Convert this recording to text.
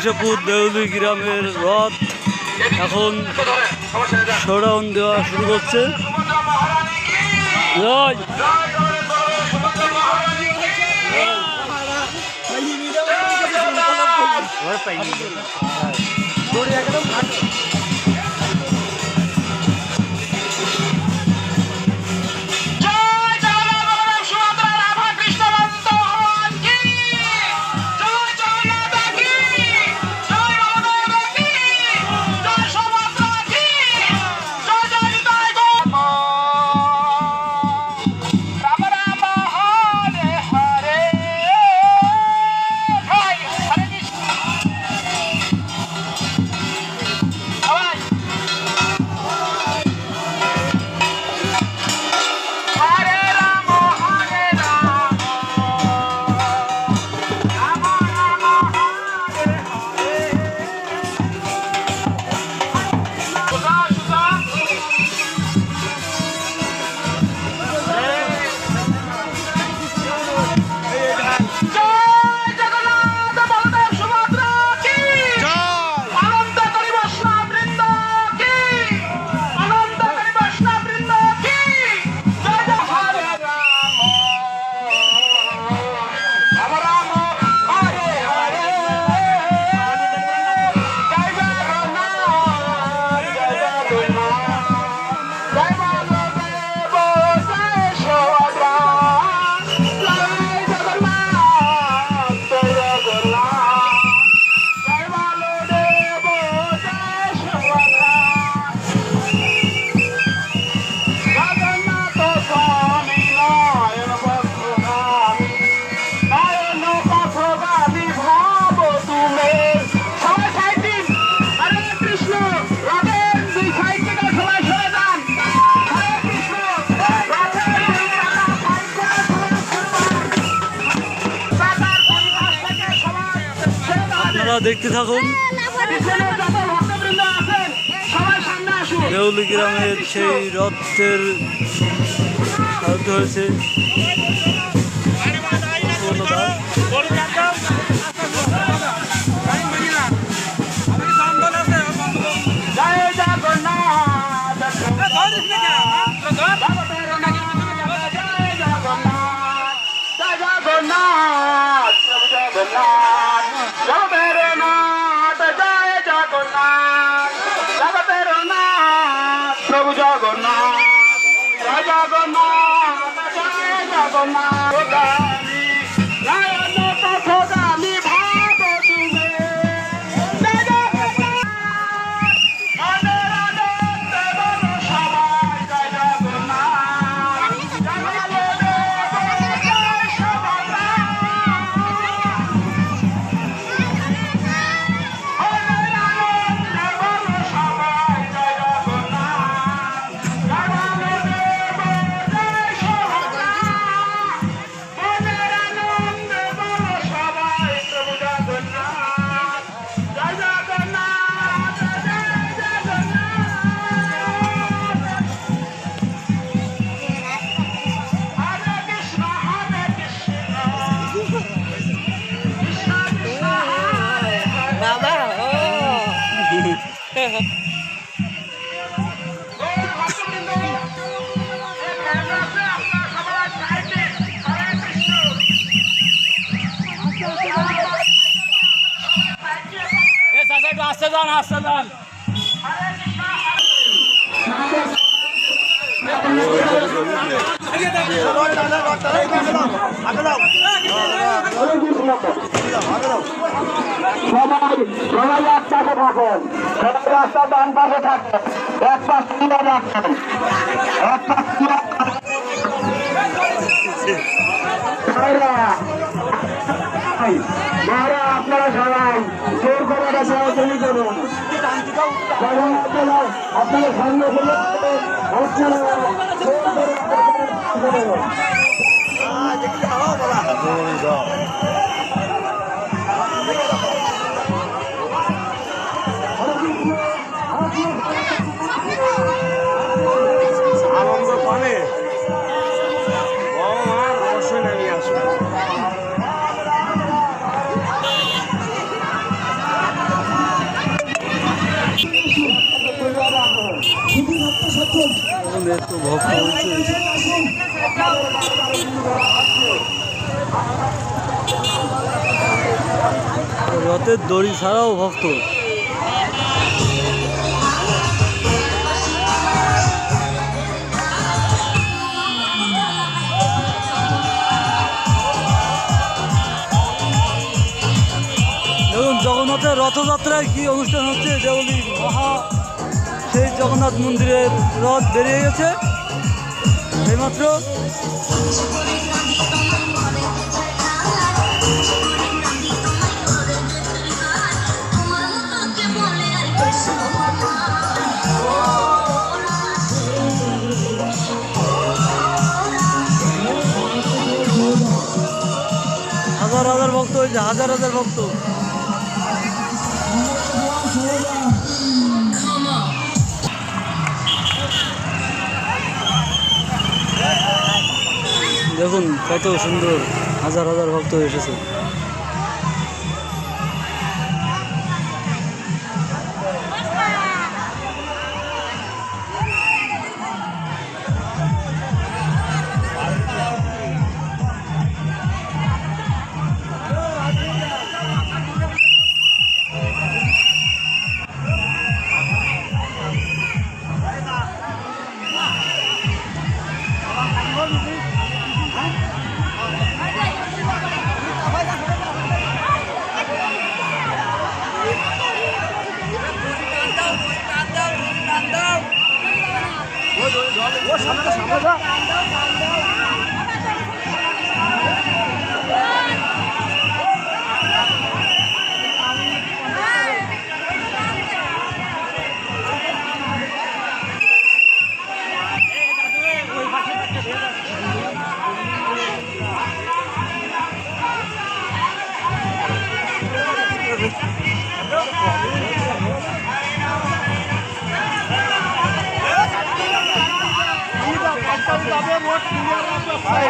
কেশবপুর দেউলি গ্রামের রথ এখন শোডাউন দেওয়া শুরু করছে। দেখতে থাকুন দেউলি গ্রামের সেই রথের সাহায্য হয়েছে। প্রভু জগন্নাথ জয় জগন্নাথ জয় জগন্নাথ নয়ন পথগামী ভাব তুমি জয় জগন্নাথ মনের আনন্দে বলো সবাই জয় জগন্নাথ জয় বলদেব জয় সুভদ্রা মনের আনন্দে বলো সবাই জয় জগন্নাথ জয় বলদেব জয় সুভদ্রা মনের আনন্দে বলো সবাই প্রভু জগন্নাথ জয় জগন্নাথ জয় জগন্নাথ হরে কৃষ্ণ কৃষ্ণ কৃষ্ণ হরে হরে বাবা ও ভক্তবৃন্দ এই ক্যামেরাতে আপনারা সবাই সাইডে হরে কৃষ্ণ আসতে যান আসতে যান। হরে কৃষ্ণ সবাই একসাথে থাকেন, সবাই রাস্তার ডান পাশে থাকেন, এক পাশ তুলে রাখেন, এক পাশ তুলে আপনারা সবাই জোর করে সহযোগী করুন, আপনারা সঙ্গে করে আনন্দ পাবে অবশ্যই নামিয়ে আসবে। ভক্ত হয়েছে। রথের দড়ি ছাড়াও ভক্ত। দেখুন জগন্নাথের রথযাত্রায় কি অনুষ্ঠান হচ্ছে, যেগুলি সেই জগন্নাথ মন্দিরের রথ বেরিয়ে গেছে এইমাত্র। হাজার হাজার ভক্ত হয়েছে, হাজার হাজার ভক্ত। দেখুন কত সুন্দর, হাজার হাজার ভক্ত এসেছে। ভাই